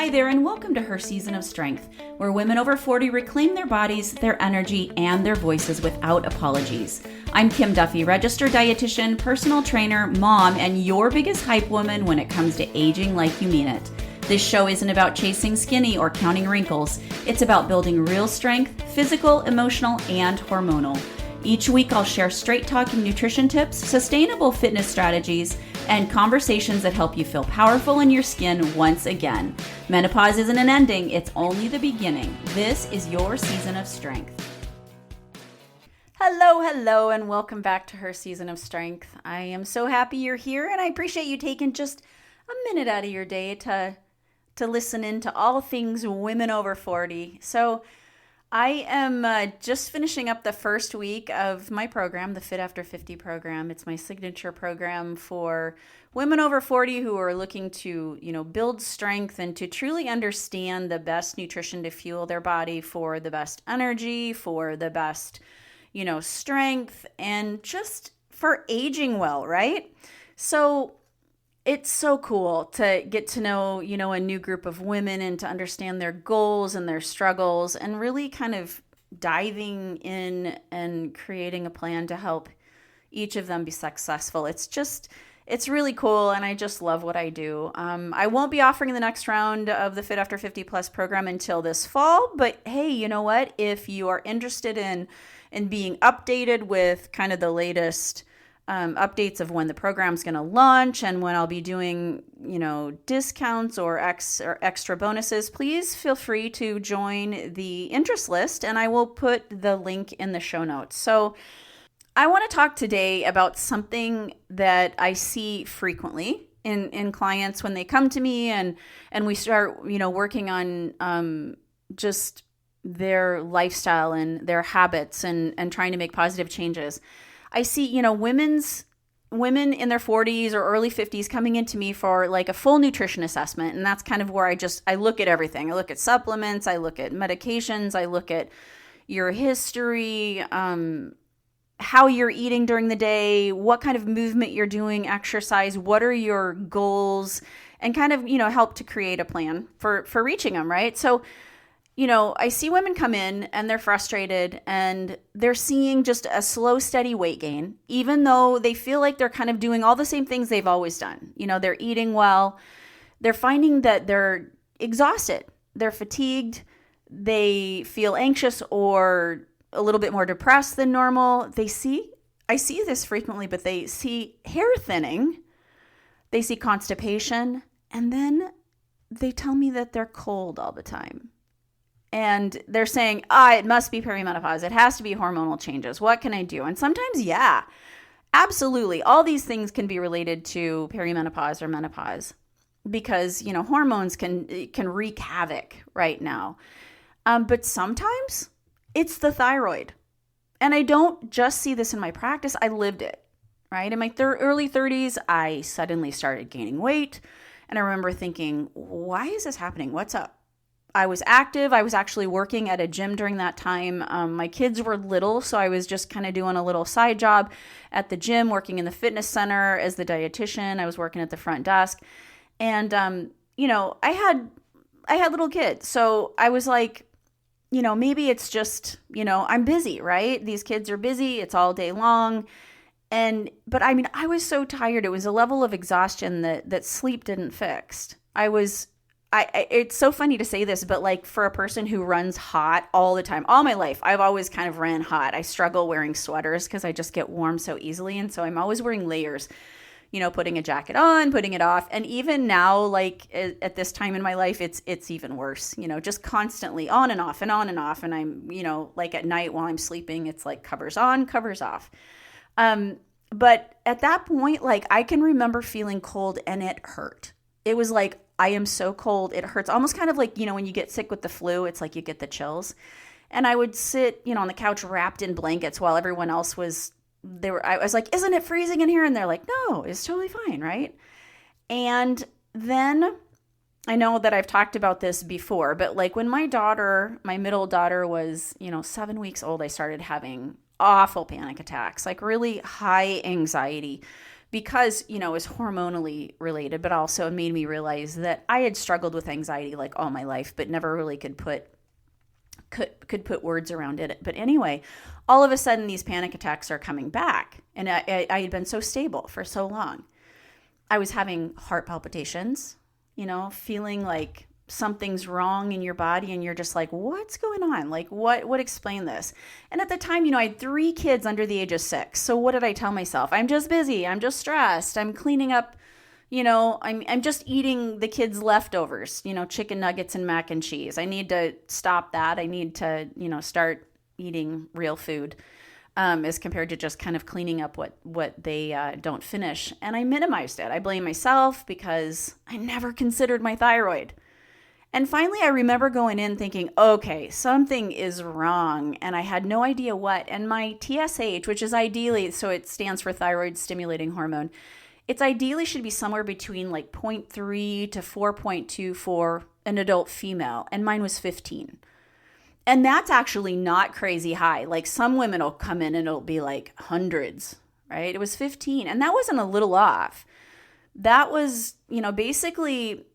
Hi there, and welcome to Her Season of Strength, where women over 40 reclaim their bodies, their energy, and their voices without apologies. I'm Kim Duffy, registered dietitian, personal trainer, mom, and your biggest hype woman when it comes to aging like you mean it. This show isn't about chasing skinny or counting wrinkles. It's about building real strength, physical, emotional, and hormonal. Each week, I'll share straight-talking nutrition tips, sustainable fitness strategies, and conversations that help you feel powerful in your skin once again. Menopause isn't an ending, it's only the beginning. This is your season of strength. Hello, and welcome back to Her Season of Strength. I am so happy you're here, and I appreciate you taking just a minute out of your day to listen in to all things women over 40. So I am just finishing up the first week of my program, the Fit After 50 program. It's my signature program for women over 40 who are looking to, build strength and to truly understand the best nutrition to fuel their body for the best energy, for the best, strength, and just for aging well, right? So it's so cool to get to know, a new group of women and to understand their goals and their struggles and really kind of diving in and creating a plan to help each of them be successful. It's really cool, and I just love what I do. I won't be offering the next round of the Fit After 50 Plus program until this fall, but hey, you know what? If you are interested in being updated with kind of the latest updates of when the program's going to launch and when I'll be doing, discounts or extra bonuses, please feel free to join the interest list, and I will put the link in the show notes. So I want to talk today about something that I see frequently in clients when they come to me and we start, working on just their lifestyle and their habits and trying to make positive changes. I see, women in their 40s or early 50s coming into me for like a full nutrition assessment. And that's kind of where I look at everything. I look at supplements, I look at medications, I look at your history, how you're eating during the day, what kind of movement you're doing, exercise, what are your goals, and kind of, help to create a plan for reaching them, right? So I see women come in and they're frustrated and they're seeing just a slow, steady weight gain, even though they feel like they're kind of doing all the same things they've always done. They're eating well. They're finding that they're exhausted. They're fatigued. They feel anxious or a little bit more depressed than normal. I see this frequently, but they see hair thinning. They see constipation. And then they tell me that they're cold all the time. And they're saying, it must be perimenopause. It has to be hormonal changes. What can I do? And sometimes, yeah, absolutely. All these things can be related to perimenopause or menopause because, hormones can wreak havoc right now. But sometimes it's the thyroid. And I don't just see this in my practice. I lived it, right? In my early 30s, I suddenly started gaining weight. And I remember thinking, why is this happening? What's up? I was active. I was actually working at a gym during that time. My kids were little, so I was just kind of doing a little side job at the gym, working in the fitness center as the dietitian. I was working at the front desk. And, I had little kids. So I was like, maybe it's just, I'm busy, right? These kids are busy. It's all day long. But I was so tired. It was a level of exhaustion that sleep didn't fix. It's so funny to say this, but like for a person who runs hot all the time, all my life, I've always kind of ran hot. I struggle wearing sweaters because I just get warm so easily. And so I'm always wearing layers, putting a jacket on, putting it off. And even now, like at this time in my life, it's even worse, just constantly on and off and on and off. And I'm, like at night while I'm sleeping, it's like covers on, covers off. But at that point, like I can remember feeling cold and it hurt. It was like, I am so cold. It hurts. Almost kind of like, when you get sick with the flu, it's like you get the chills. And I would sit, on the couch wrapped in blankets while everyone else was there. I was like, isn't it freezing in here? And they're like, no, it's totally fine. Right. And then I know that I've talked about this before, but like when my middle daughter was, 7 weeks old, I started having awful panic attacks, like really high anxiety because, it was hormonally related, but also it made me realize that I had struggled with anxiety like all my life, but never really could put words around it. But anyway, all of a sudden these panic attacks are coming back. And I had been so stable for so long. I was having heart palpitations, feeling like something's wrong in your body and you're just like, what's going on? Like what explain this? And at the time, I had 3 kids under the age of 6. So what did I tell myself? I'm just busy. I'm just stressed. I'm cleaning up, I'm just eating the kids' leftovers, chicken nuggets and mac and cheese. I need to stop that. I need to, start eating real food. As compared to just kind of cleaning up what they don't finish. And I minimized it. I blame myself because I never considered my thyroid. And finally, I remember going in thinking, okay, something is wrong. And I had no idea what. And my TSH, which is ideally, so it stands for thyroid stimulating hormone, it's ideally should be somewhere between like 0.3 to 4.2 for an adult female. And mine was 15. And that's actually not crazy high. Like some women will come in and it'll be like hundreds, right? It was 15. And that wasn't a little off. That was, basically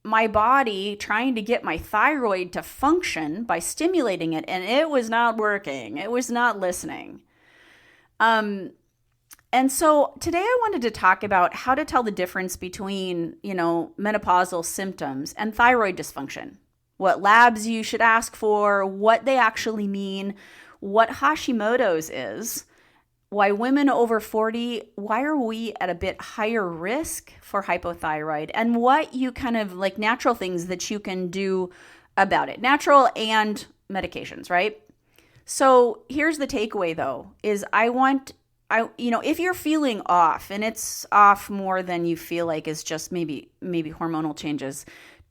my body trying to get my thyroid to function by stimulating it. And it was not working. It was not listening. And so today I wanted to talk about how to tell the difference between, menopausal symptoms and thyroid dysfunction. What labs you should ask for, what they actually mean, what Hashimoto's is, why women over 40, why are we at a bit higher risk for hypothyroid, and what you kind of like natural things that you can do about it, natural and medications, right? So here's the takeaway though, is if you're feeling off and it's off more than you feel like is just maybe hormonal changes,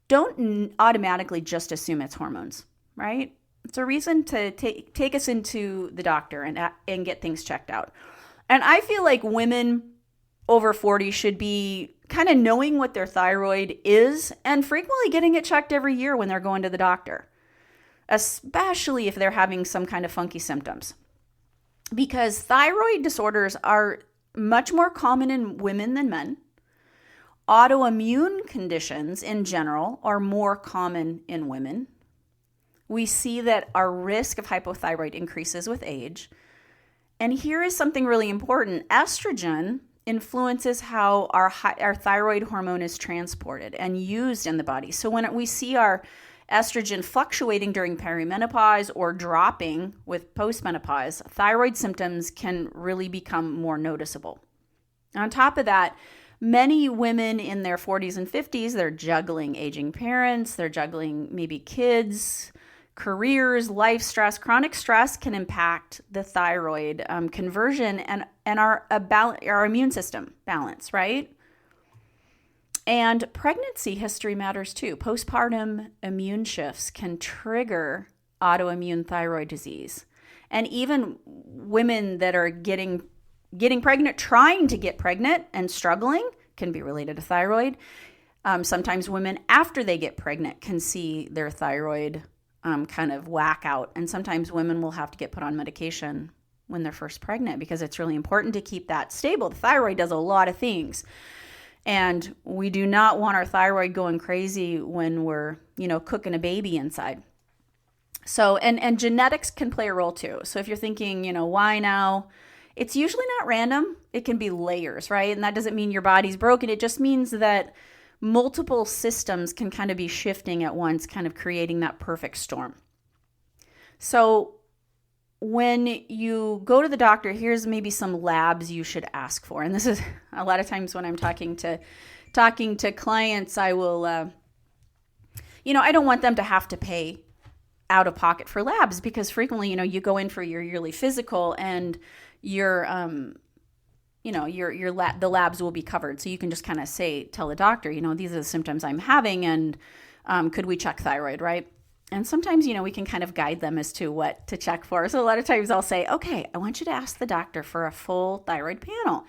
don't automatically just assume it's hormones, right? It's a reason to take us into the doctor and get things checked out. And I feel like women over 40 should be kind of knowing what their thyroid is and frequently getting it checked every year when they're going to the doctor, especially if they're having some kind of funky symptoms. Because thyroid disorders are much more common in women than men. Autoimmune conditions in general are more common in women. We see that our risk of hypothyroid increases with age. And here is something really important. Estrogen influences how our thyroid hormone is transported and used in the body. So when we see our estrogen fluctuating during perimenopause or dropping with postmenopause, thyroid symptoms can really become more noticeable. On top of that, many women in their 40s and 50s, they're juggling aging parents, they're juggling maybe kids, careers, life stress. Chronic stress can impact the thyroid conversion and our immune system balance, right? And pregnancy history matters too. Postpartum immune shifts can trigger autoimmune thyroid disease. And even women that are getting pregnant, trying to get pregnant and struggling can be related to thyroid. Sometimes women after they get pregnant can see their thyroid kind of whack out. And sometimes women will have to get put on medication when they're first pregnant because it's really important to keep that stable. The thyroid does a lot of things. And we do not want our thyroid going crazy when we're, cooking a baby inside. So, and genetics can play a role too. So if you're thinking, why now? It's usually not random. It can be layers, right? And that doesn't mean your body's broken. It just means that multiple systems can kind of be shifting at once, kind of creating that perfect storm. So when you go to the doctor, here's maybe some labs you should ask for. And this is a lot of times when I'm talking to clients, I will, I don't want them to have to pay out of pocket for labs because frequently, you go in for your yearly physical and the labs will be covered. So you can just kind of tell the doctor, these are the symptoms I'm having and could we check thyroid, right? And sometimes, we can kind of guide them as to what to check for. So a lot of times I'll say, okay, I want you to ask the doctor for a full thyroid panel.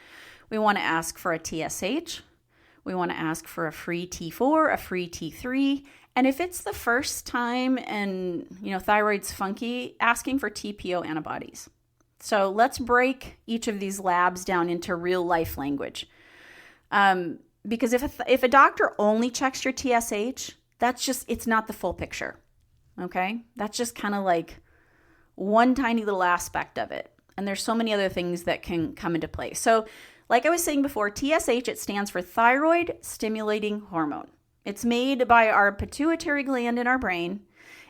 We want to ask for a TSH. We want to ask for a free T4, a free T3. And if it's the first time and, thyroid's funky, asking for TPO antibodies. So let's break each of these labs down into real life language. Because if a doctor only checks your TSH, it's not the full picture. Okay? That's just kind of like one tiny little aspect of it. And there's so many other things that can come into play. So like I was saying before, TSH, it stands for thyroid stimulating hormone. It's made by our pituitary gland in our brain.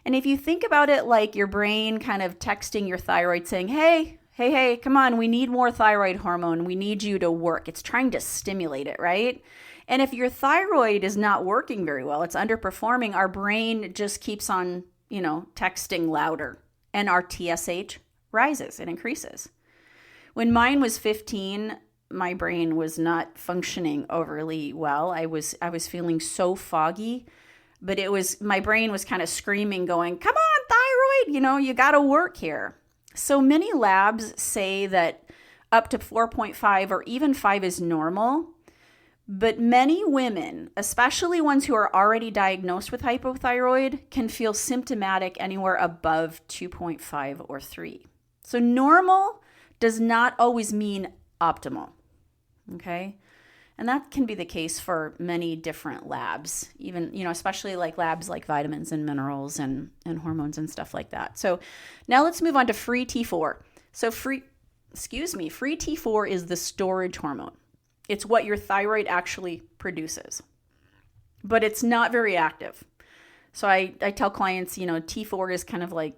And if you think about it like your brain kind of texting your thyroid saying, hey, come on, we need more thyroid hormone. We need you to work. It's trying to stimulate it, right? And if your thyroid is not working very well, it's underperforming, our brain just keeps on, texting louder. And our TSH rises, it increases. When mine was 15, my brain was not functioning overly well. I was feeling so foggy, but my brain was kind of screaming, going, come on, thyroid, you got to work here. So many labs say that up to 4.5 or even 5 is normal. But many women, especially ones who are already diagnosed with hypothyroid, can feel symptomatic anywhere above 2.5 or 3. So normal does not always mean optimal, okay? And that can be the case for many different labs, even, especially like labs like vitamins and minerals and hormones and stuff like that. So now let's move on to free T4. So free T4 is the storage hormone. It's what your thyroid actually produces, but it's not very active. So I tell clients, T4 is kind of like,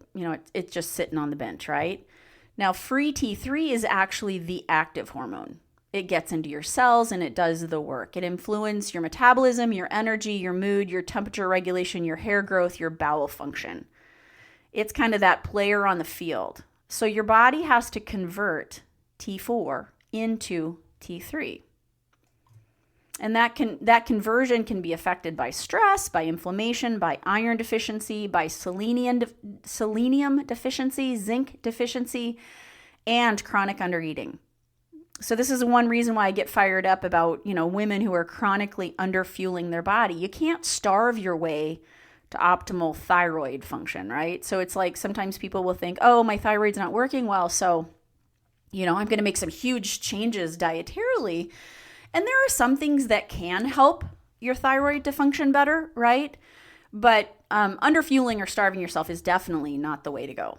it's just sitting on the bench, right? Now, free T3 is actually the active hormone. It gets into your cells and it does the work. It influences your metabolism, your energy, your mood, your temperature regulation, your hair growth, your bowel function. It's kind of that player on the field. So your body has to convert T4 into T3. And that conversion can be affected by stress, by inflammation, by iron deficiency, by selenium deficiency, zinc deficiency, and chronic undereating. So this is one reason why I get fired up about, women who are chronically underfueling their body. You can't starve your way to optimal thyroid function, right? So it's like sometimes people will think, oh, my thyroid's not working well, so, I'm going to make some huge changes dietarily. And there are some things that can help your thyroid to function better, right? But underfueling or starving yourself is definitely not the way to go.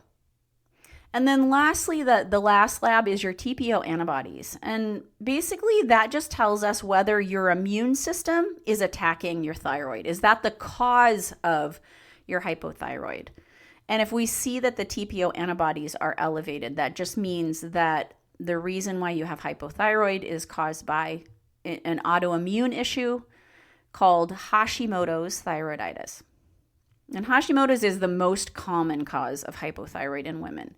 And then lastly, the last lab is your TPO antibodies. And basically that just tells us whether your immune system is attacking your thyroid. Is that the cause of your hypothyroid? And if we see that the TPO antibodies are elevated, that just means that the reason why you have hypothyroid is caused by an autoimmune issue called Hashimoto's thyroiditis. And Hashimoto's is the most common cause of hypothyroid in women.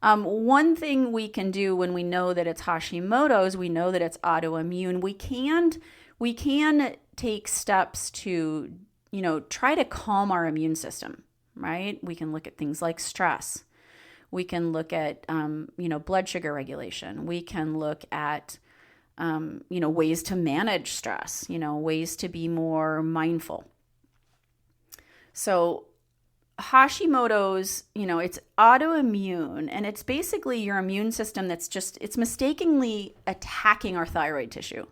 One thing we can do when we know that it's Hashimoto's, we know that it's autoimmune, we can take steps to, try to calm our immune system, right? We can look at things like stress. We can look at, blood sugar regulation. We can look at, ways to manage stress, ways to be more mindful. So Hashimoto's, it's autoimmune, and it's basically your immune system it's mistakenly attacking our thyroid tissue.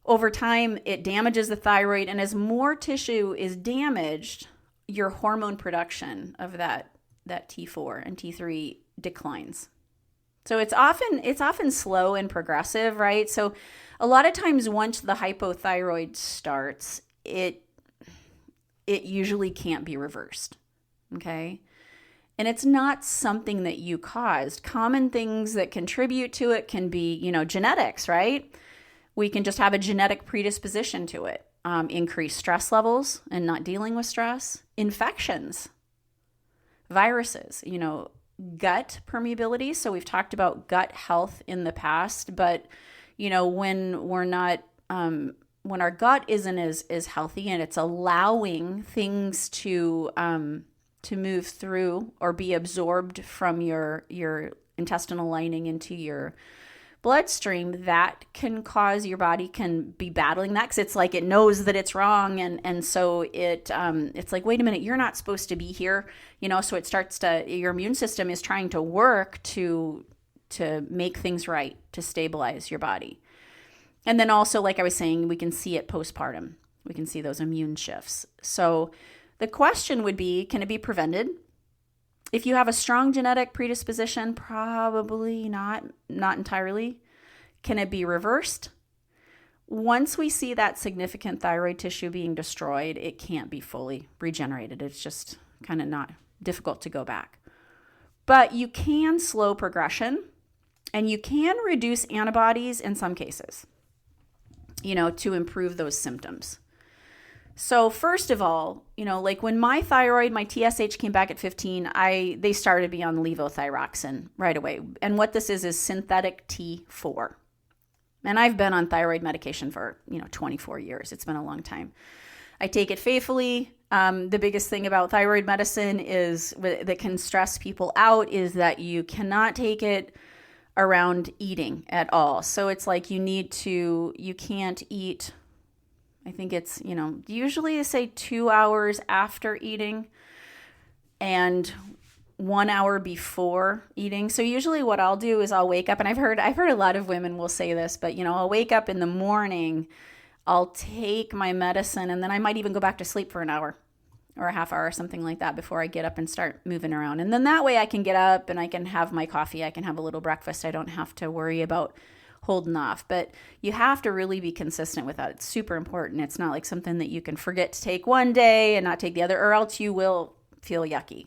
Over time, it damages the thyroid, and as more tissue is damaged, your hormone production of that T4 and T3 declines. So it's often slow and progressive, right? So a lot of times once the hypothyroid starts, it usually can't be reversed, okay? And it's not something that you caused. Common things that contribute to it can be, genetics, right? We can just have a genetic predisposition to it. Increased stress levels and not dealing with stress. Infections, viruses, gut permeability. So we've talked about gut health in the past, but, when we're not... when our gut isn't as healthy and it's allowing things to move through or be absorbed from your intestinal lining into your bloodstream, that can cause your body can be battling that because it's like it knows that it's wrong, and so it's like, wait a minute, you're not supposed to be here, so it starts to, your immune system is trying to work to make things right, to stabilize your body. And then also, like I was saying, we can see it postpartum. We can see those immune shifts. So the question would be, can it be prevented? If you have a strong genetic predisposition, probably not entirely. Can it be reversed? Once we see that significant thyroid tissue being destroyed, it can't be fully regenerated. It's just kind of not difficult to go back. But you can slow progression, and you can reduce antibodies in some cases, to improve those symptoms. So first of all, like when my thyroid, my TSH came back at 15, they started me on levothyroxine right away. And what this is synthetic T4. And I've been on thyroid medication for, 24 years. It's been a long time. I take it faithfully. The biggest thing about thyroid medicine that can stress people out is that you cannot take it around eating at all. So it's like you can't eat, I think it's, usually they say 2 hours after eating and 1 hour before eating. So usually what I'll do is I'll wake up, and I've heard a lot of women will say this, but I'll wake up in the morning, I'll take my medicine, and then I might even go back to sleep for an hour or a half hour or something like that before I get up and start moving around. And then that way I can get up and I can have my coffee, I can have a little breakfast. I don't have to worry about holding off. But you have to really be consistent with that. It's super important. It's not like something that you can forget to take one day and not take the other, or else you will feel yucky.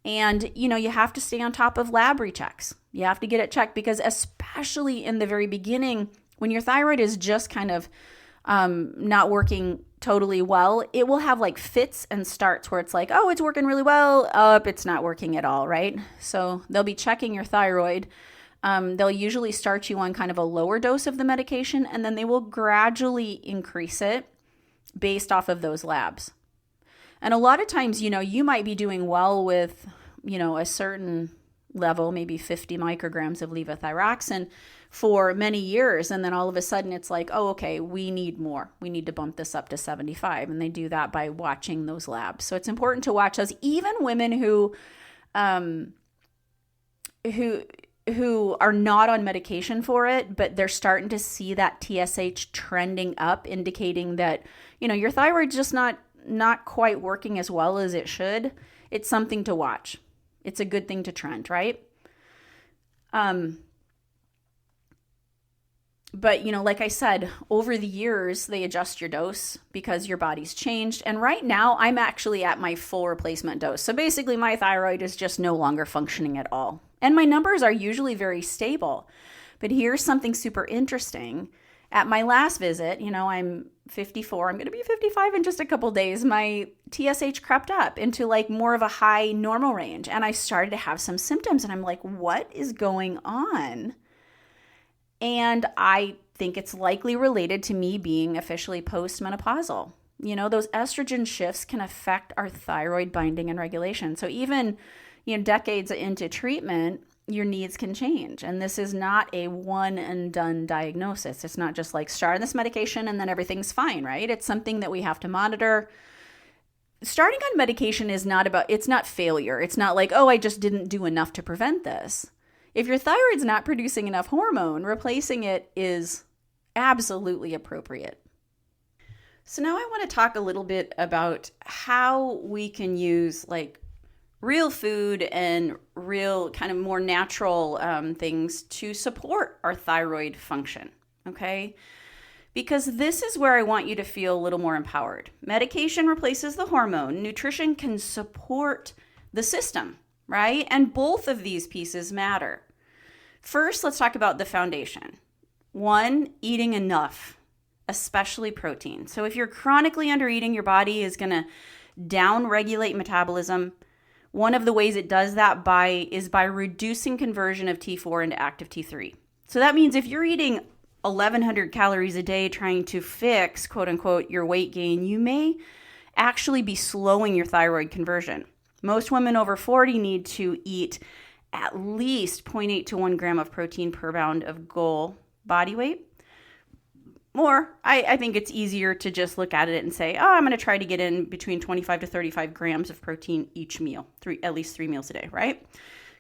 And, you have to stay on top of lab rechecks. You have to get it checked, because especially in the very beginning, when your thyroid is just kind of not working totally well, it will have like fits and starts where it's like, oh, it's working really well, it's not working at all, right? So they'll be checking your thyroid. They'll usually start you on kind of a lower dose of the medication, and then they will gradually increase it based off of those labs. And a lot of times, you might be doing well with, a certain level, maybe 50 micrograms of levothyroxine for many years. And then all of a sudden it's like, oh, okay, we need more. We need to bump this up to 75. And they do that by watching those labs. So it's important to watch those. Even women who are not on medication for it, but they're starting to see that TSH trending up, indicating that, your thyroid's just not quite working as well as it should. It's something to watch. It's a good thing to trend, right? But, like I said, over the years, they adjust your dose because your body's changed. And right now, I'm actually at my full replacement dose. So basically, my thyroid is just no longer functioning at all. And my numbers are usually very stable. But here's something super interesting. At my last visit, I'm 54. I'm going to be 55 in just a couple days. My TSH crept up into like more of a high normal range. And I started to have some symptoms. And I'm like, what is going on? And I think it's likely related to me being officially postmenopausal. Those estrogen shifts can affect our thyroid binding and regulation. So even, decades into treatment, your needs can change. And this is not a one and done diagnosis. It's not just like start this medication and then everything's fine, right? It's something that we have to monitor. Starting on medication it's not failure. It's not like, oh, I just didn't do enough to prevent this. If your thyroid's not producing enough hormone, replacing it is absolutely appropriate. So now I want to talk a little bit about how we can use like real food and real kind of more natural things to support our thyroid function, okay? Because this is where I want you to feel a little more empowered. Medication replaces the hormone. Nutrition can support the system, right? And both of these pieces matter. First, let's talk about the foundation. 1, eating enough, especially protein. So if you're chronically undereating, your body is going to down-regulate metabolism. One of the ways it does that is by reducing conversion of T4 into active T3. So that means if you're eating 1,100 calories a day trying to fix, quote unquote, your weight gain, you may actually be slowing your thyroid conversion. Most women over 40 need to eat at least 0.8 to 1 gram of protein per pound of goal body weight. Or I think it's easier to just look at it and say, oh, I'm going to try to get in between 25 to 35 grams of protein each meal, at least 3 meals a day, right?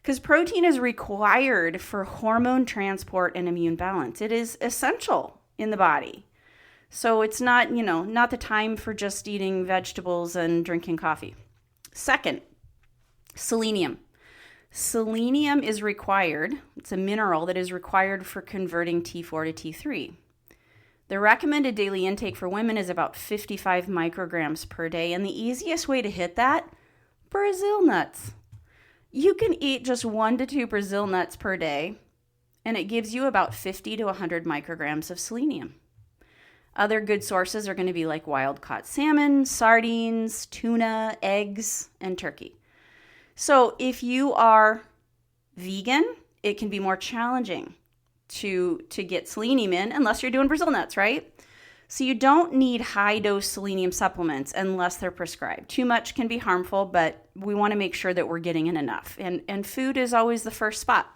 Because protein is required for hormone transport and immune balance. It is essential in the body. So it's not, not the time for just eating vegetables and drinking coffee. Second, selenium. Selenium is required. It's a mineral that is required for converting T4 to T3. The recommended daily intake for women is about 55 micrograms per day. And the easiest way to hit that, Brazil nuts. You can eat just 1 to 2 Brazil nuts per day, and it gives you about 50 to 100 micrograms of selenium. Other good sources are going to be like wild-caught salmon, sardines, tuna, eggs, and turkey. So if you are vegan, it can be more challenging to get selenium in unless you're doing Brazil nuts, right? So you don't need high-dose selenium supplements unless they're prescribed. Too much can be harmful, but we want to make sure that we're getting in enough. And food is always the first spot.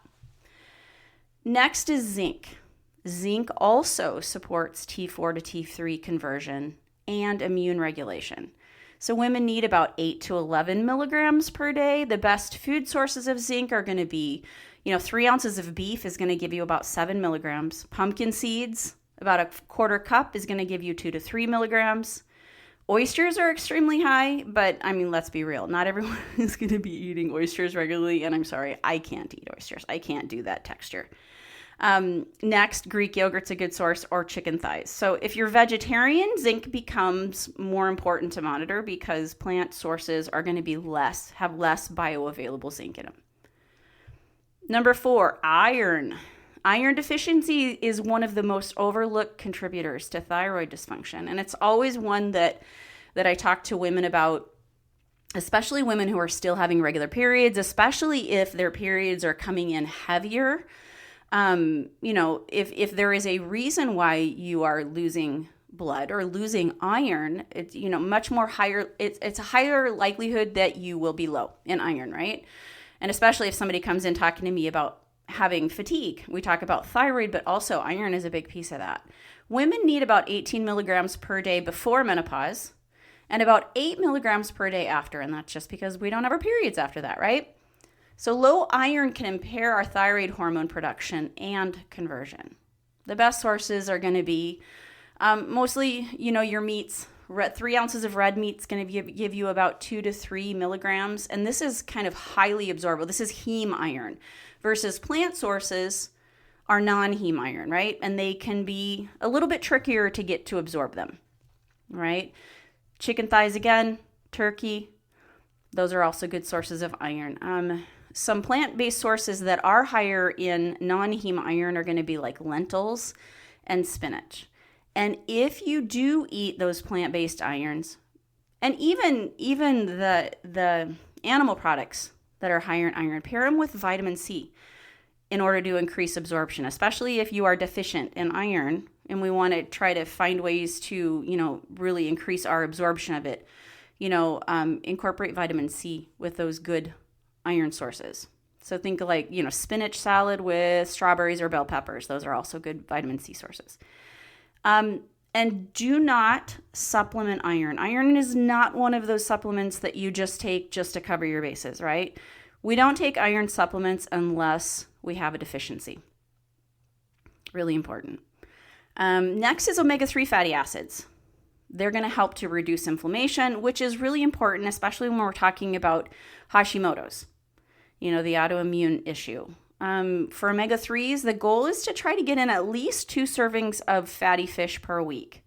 Next is zinc. Zinc also supports T4 to T3 conversion and immune regulation. So women need about 8 to 11 milligrams per day. The best food sources of zinc are going to be, 3 ounces of beef is going to give you about 7 milligrams. Pumpkin seeds, about a quarter cup, is going to give you 2 to 3 milligrams. Oysters are extremely high, but let's be real. Not everyone is going to be eating oysters regularly, and I'm sorry, I can't eat oysters. I can't do that texture. Next, Greek yogurt's a good source, or chicken thighs. So if you're vegetarian, zinc becomes more important to monitor because plant sources are going to have less bioavailable zinc in them. Number 4, iron. Iron deficiency is one of the most overlooked contributors to thyroid dysfunction. And it's always one that I talk to women about, especially women who are still having regular periods, especially if their periods are coming in heavier. If there is a reason why you are losing blood or losing iron, it's, much more higher. It's a higher likelihood that you will be low in iron, right? And especially if somebody comes in talking to me about having fatigue, we talk about thyroid, but also iron is a big piece of that. Women need about 18 milligrams per day before menopause and about 8 milligrams per day after. And that's just because we don't have our periods after that, right? So low iron can impair our thyroid hormone production and conversion. The best sources are going to be mostly, your meats. 3 ounces of red meat is going to give you about 2 to 3 milligrams. And this is kind of highly absorbable. This is heme iron versus plant sources are non-heme iron, right? And they can be a little bit trickier to get to absorb them, right? Chicken thighs again, turkey. Those are also good sources of iron. Some plant-based sources that are higher in non-heme iron are going to be like lentils and spinach. And if you do eat those plant-based irons, and even the animal products that are higher in iron, pair them with vitamin C in order to increase absorption, especially if you are deficient in iron and we want to try to find ways to, really increase our absorption of it. Incorporate vitamin C with those good iron sources. So think like, spinach salad with strawberries or bell peppers. Those are also good vitamin C sources. And do not supplement iron. Iron is not one of those supplements that you just take just to cover your bases, right? We don't take iron supplements unless we have a deficiency. Really important. Next is omega-3 fatty acids. They're going to help to reduce inflammation, which is really important, especially when we're talking about Hashimoto's, the autoimmune issue. For omega-3s, the goal is to try to get in at least 2 servings of fatty fish per week.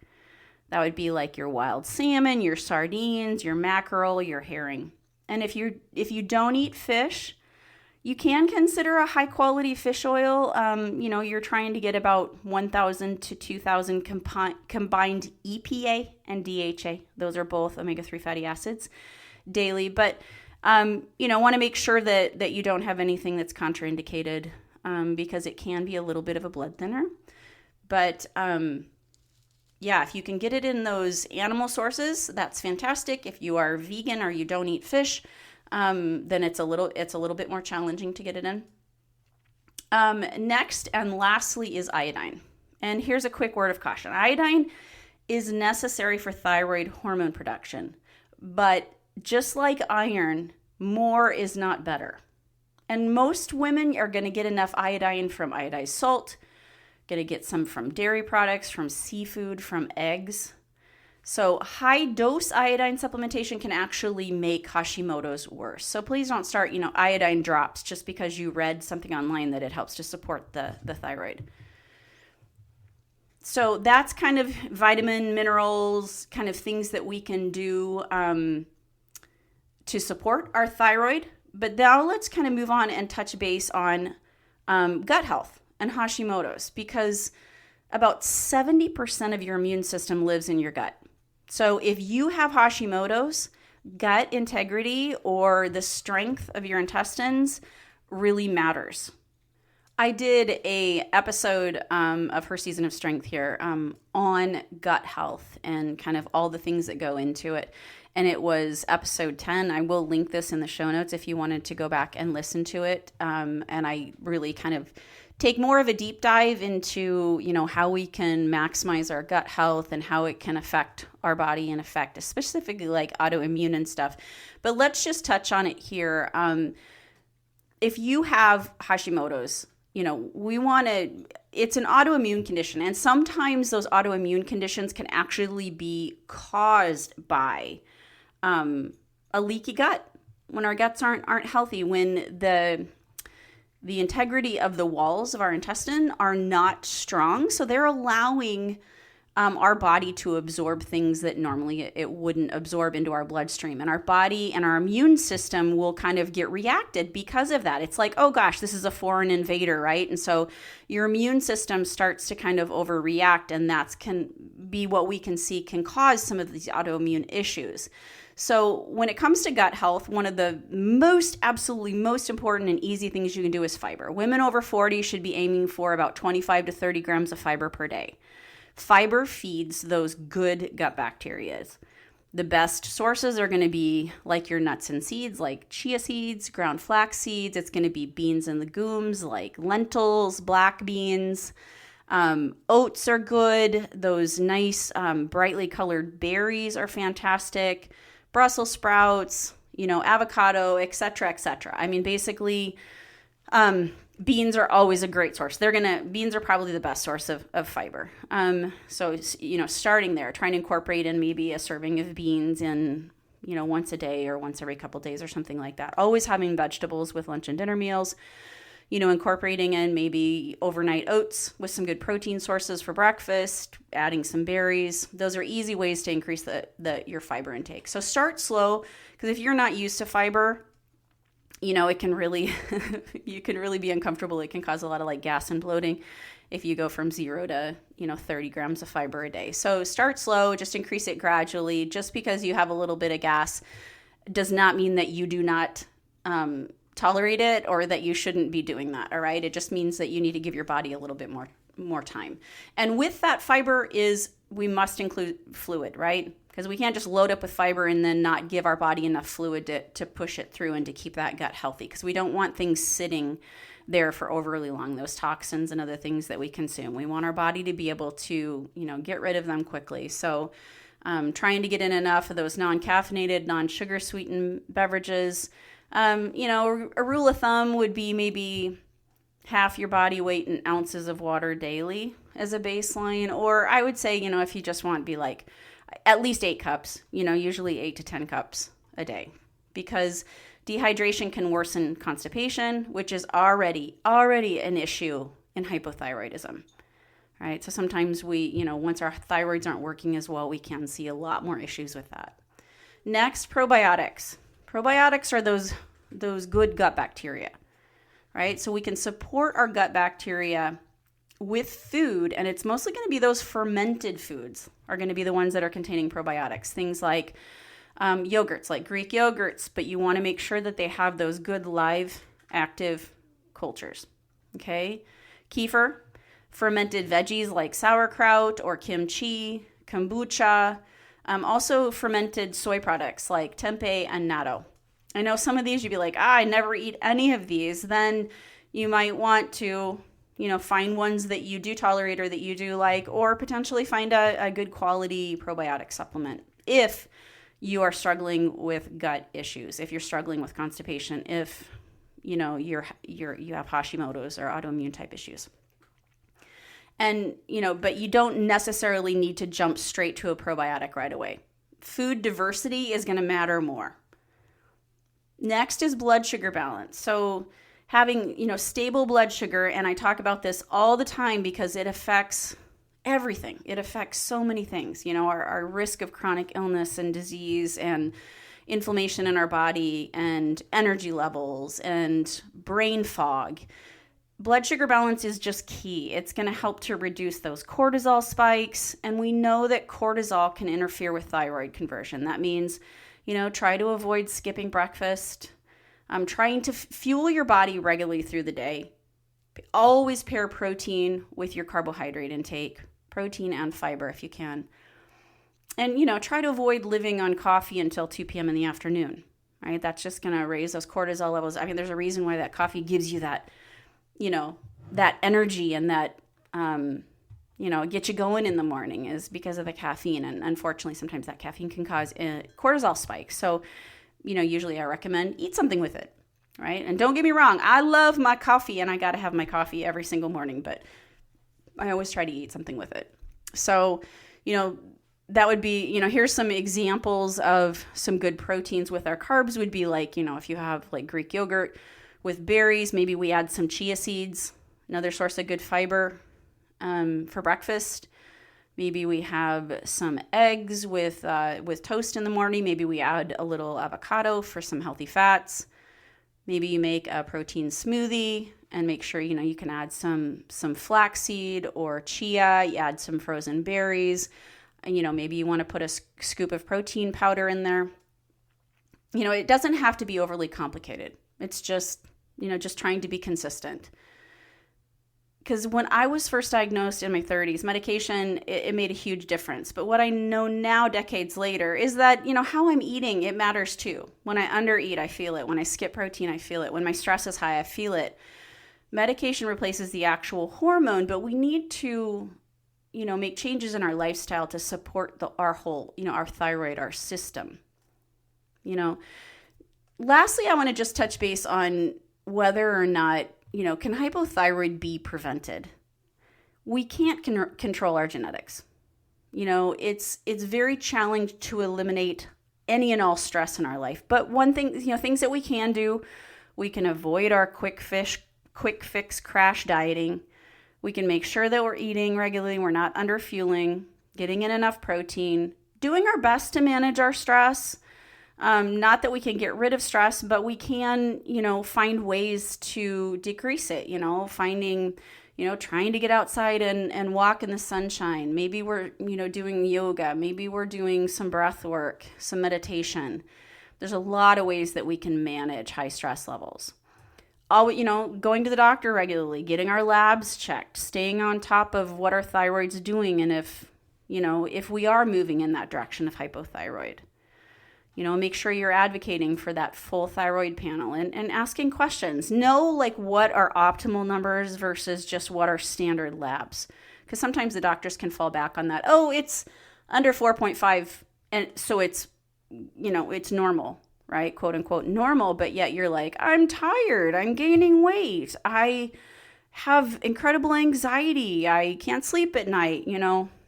That would be like your wild salmon, your sardines, your mackerel, your herring. And if you don't eat fish, you can consider a high quality fish oil. You're trying to get about 1,000 to 2,000 combined EPA and DHA. Those are both omega-3 fatty acids daily. But want to make sure that you don't have anything that's contraindicated because it can be a little bit of a blood thinner. But if you can get it in those animal sources, that's fantastic. If you are vegan or you don't eat fish, then it's a little bit more challenging to get it in. Next and lastly is iodine. And here's a quick word of caution. Iodine is necessary for thyroid hormone production, but just like iron, more is not better. And most women are going to get enough iodine from iodized salt, Going to get some from dairy products, from seafood, from eggs. So high dose iodine supplementation can actually make Hashimoto's worse. So please don't start, iodine drops just because you read something online that it helps to support the thyroid. So that's kind of vitamin, minerals, kind of things that we can do to support our thyroid. But now let's kind of move on and touch base on gut health and Hashimoto's, because about 70% of your immune system lives in your gut. So if you have Hashimoto's, gut integrity or the strength of your intestines really matters. I did a episode of her season of strength here on gut health and kind of all the things that go into it. And it was episode 10. I will link this in the show notes if you wanted to go back and listen to it. And I really kind of take more of a deep dive into, how we can maximize our gut health and how it can affect our body and affect specifically like autoimmune and stuff. But let's just touch on it here. If you have Hashimoto's, it's an autoimmune condition. And sometimes those autoimmune conditions can actually be caused by a leaky gut, when our guts aren't healthy, when the integrity of the walls of our intestine are not strong. So they're allowing our body to absorb things that normally it wouldn't absorb into our bloodstream. And our body and our immune system will kind of get reacted because of that. It's like, oh gosh, this is a foreign invader, right? And so your immune system starts to kind of overreact, and that's can be what we can see can cause some of these autoimmune issues. So when it comes to gut health, one of the absolutely most important and easy things you can do is fiber. Women over 40 should be aiming for about 25 to 30 grams of fiber per day. Fiber feeds those good gut bacteria. The best sources are going to be like your nuts and seeds, like chia seeds, ground flax seeds. It's going to be beans and legumes like lentils, black beans. Oats are good. Those nice brightly colored berries are fantastic. Brussels sprouts, avocado, etc., etc. I mean, basically, beans are always a great source. Beans are probably the best source of fiber. So, starting there, trying to incorporate in maybe a serving of beans in, once a day or once every couple days or something like that. Always having vegetables with lunch and dinner meals. Incorporating in maybe overnight oats with some good protein sources for breakfast, adding some berries. Those are easy ways to increase your fiber intake. So start slow, because if you're not used to fiber, it can really, you can really be uncomfortable. It can cause a lot of like gas and bloating if you go from 0 to, 30 grams of fiber a day. So start slow, just increase it gradually. Just because you have a little bit of gas does not mean that you do not, tolerate it or that you shouldn't be doing that. All right. It just means that you need to give your body a little bit more time. And with that fiber we must include fluid, right? Because we can't just load up with fiber and then not give our body enough fluid to push it through and to keep that gut healthy. Because we don't want things sitting there for overly long, those toxins and other things that we consume. We want our body to be able to, get rid of them quickly. So trying to get in enough of those non-caffeinated, non-sugar sweetened beverages. A rule of thumb would be maybe half your body weight in ounces of water daily as a baseline. Or I would say, if you just want to be like at least 8 cups, usually 8 to 10 cups a day, because dehydration can worsen constipation, which is already an issue in hypothyroidism. Right? So sometimes once our thyroids aren't working as well, we can see a lot more issues with that. Next, probiotics. Probiotics are those good gut bacteria, right? So we can support our gut bacteria with food, and it's mostly going to be those fermented foods are going to be the ones that are containing probiotics. Things like yogurts, like Greek yogurts, but you want to make sure that they have those good live, active cultures, okay? Kefir, fermented veggies like sauerkraut or kimchi, kombucha, also fermented soy products like tempeh and natto. I know some of these you'd be like, I never eat any of these. Then you might want to, find ones that you do tolerate or that you do like, or potentially find a good quality probiotic supplement if you are struggling with gut issues, if you're struggling with constipation, if you have Hashimoto's or autoimmune type issues. And, but you don't necessarily need to jump straight to a probiotic right away. Food diversity is going to matter more. Next is blood sugar balance. So having, stable blood sugar, and I talk about this all the time because it affects everything. It affects so many things, our risk of chronic illness and disease and inflammation in our body and energy levels and brain fog. Blood sugar balance is just key. It's going to help to reduce those cortisol spikes. And we know that cortisol can interfere with thyroid conversion. That means, try to avoid skipping breakfast. Trying to fuel your body regularly through the day. Always pair protein with your carbohydrate intake, protein and fiber if you can. And, try to avoid living on coffee until 2 p.m. in the afternoon, right? That's just going to raise those cortisol levels. I mean, there's a reason why that coffee gives you that, that energy and that, get you going in the morning is because of the caffeine. And unfortunately, sometimes that caffeine can cause cortisol spikes. So, usually I recommend eat something with it, right? And don't get me wrong, I love my coffee and I got to have my coffee every single morning, but I always try to eat something with it. So, that would be, here's some examples of some good proteins with our carbs would be like, if you have like Greek yogurt with berries, maybe we add some chia seeds, another source of good fiber for breakfast. Maybe we have some eggs with toast in the morning. Maybe we add a little avocado for some healthy fats. Maybe you make a protein smoothie and make sure, you can add some flaxseed or chia. You add some frozen berries. And, maybe you want to put a scoop of protein powder in there. It doesn't have to be overly complicated. It's just, just trying to be consistent. Because when I was first diagnosed in my 30s, medication, it made a huge difference. But what I know now, decades later, is that, how I'm eating, it matters too. When I undereat, I feel it. When I skip protein, I feel it. When my stress is high, I feel it. Medication replaces the actual hormone, but we need to, make changes in our lifestyle to support our whole, our thyroid, our system. Lastly, I want to just touch base on whether or not, can hypothyroid be prevented? We can't control our genetics. It's very challenging to eliminate any and all stress in our life. But one thing, things that we can do, we can avoid our quick fix crash dieting. We can make sure that we're eating regularly, we're not underfueling, getting in enough protein, doing our best to manage our stress. Not that we can get rid of stress, but we can, find ways to decrease it, finding, trying to get outside and walk in the sunshine. Maybe we're, doing yoga. Maybe we're doing some breath work, some meditation. There's a lot of ways that we can manage high stress levels. Going to the doctor regularly, getting our labs checked, staying on top of what our thyroid's doing. And if we are moving in that direction of hypothyroid. Make sure you're advocating for that full thyroid panel and asking questions. Know what are optimal numbers versus just what are standard labs. Because sometimes the doctors can fall back on that. Oh, it's under 4.5 and so it's, it's normal, right? Quote unquote normal. But yet you're like, I'm tired. I'm gaining weight. I have incredible anxiety. I can't sleep at night.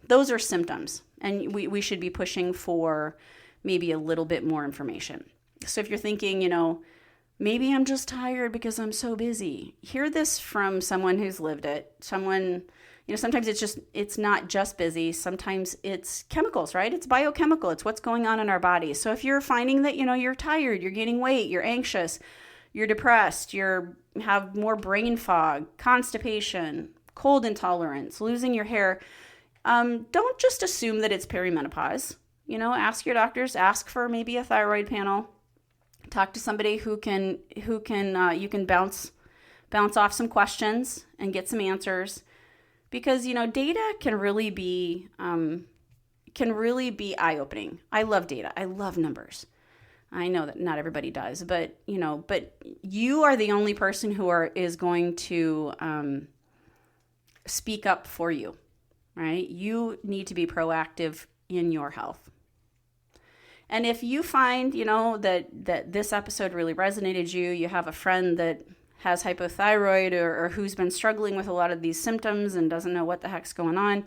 Those are symptoms. And we should be pushing for maybe a little bit more information. So if you're thinking, maybe I'm just tired because I'm so busy, hear this from someone who's lived it. Someone, sometimes it's not just busy. Sometimes it's chemicals, right? It's biochemical. It's what's going on in our bodies. So if you're finding that, you're tired, you're gaining weight, you're anxious, you're depressed, have more brain fog, constipation, cold intolerance, losing your hair, don't just assume that it's perimenopause. Ask your doctors, ask for maybe a thyroid panel, talk to somebody who can you can bounce off some questions and get some answers, because data can really be eye-opening. I love data. I love numbers. I know that not everybody does, but you are the only person who is going to speak up for you, right? You need to be proactive in your health. And if you find, that this episode really resonated you have a friend that has hypothyroid or who's been struggling with a lot of these symptoms and doesn't know what the heck's going on,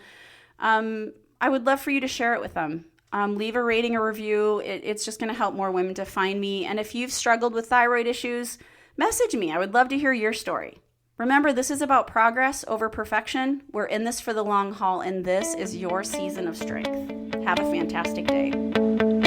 I would love for you to share it with them. Leave a rating or review. It's just going to help more women to find me. And if you've struggled with thyroid issues, message me. I would love to hear your story. Remember, this is about progress over perfection. We're in this for the long haul, and this is your season of strength. Have a fantastic day.